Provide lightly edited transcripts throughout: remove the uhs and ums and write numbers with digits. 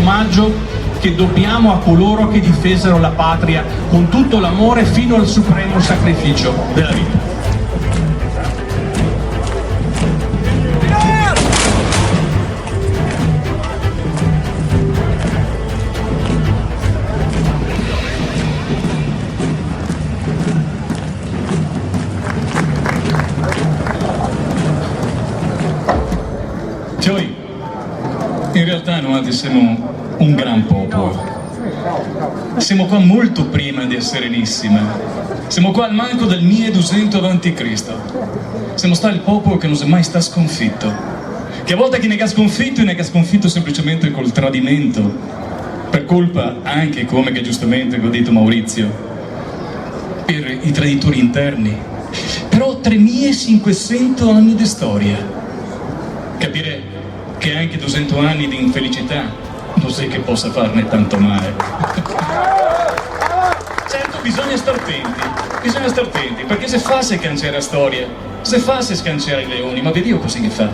omaggio che dobbiamo a coloro che difesero la patria con tutto l'amore fino al supremo sacrificio della vita. Noi, in realtà noi siamo un gran popolo. Siamo qua molto prima di Serenissima. Siamo qua al manco del 1200 a.C. Siamo sta il popolo che non si è mai sta sconfitto. Che a volte chi ne ha sconfitto semplicemente col tradimento. Per colpa anche, come che giustamente ha detto Maurizio, per i traditori interni. Però 3500 anni di storia. Capire che anche 200 anni di infelicità non sai che possa farne tanto male. Certo, bisogna stare attenti, perché se fa se cancella storia, se fa se scancella i leoni, ma vedi io così che fa?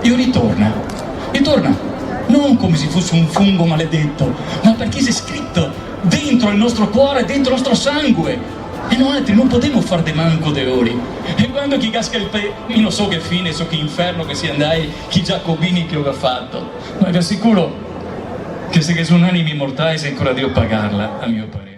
Io ritorna, non come se fosse un fungo maledetto, ma perché si è scritto dentro il nostro cuore, dentro il nostro sangue. E noi altri non potremo far de manco de ori. E quando chi casca il io non so che fine, so che inferno che si andai, chi Giacobini che aveva fatto. Ma vi assicuro che se che sono animi mortali se ancora Dio pagarla, a mio parere.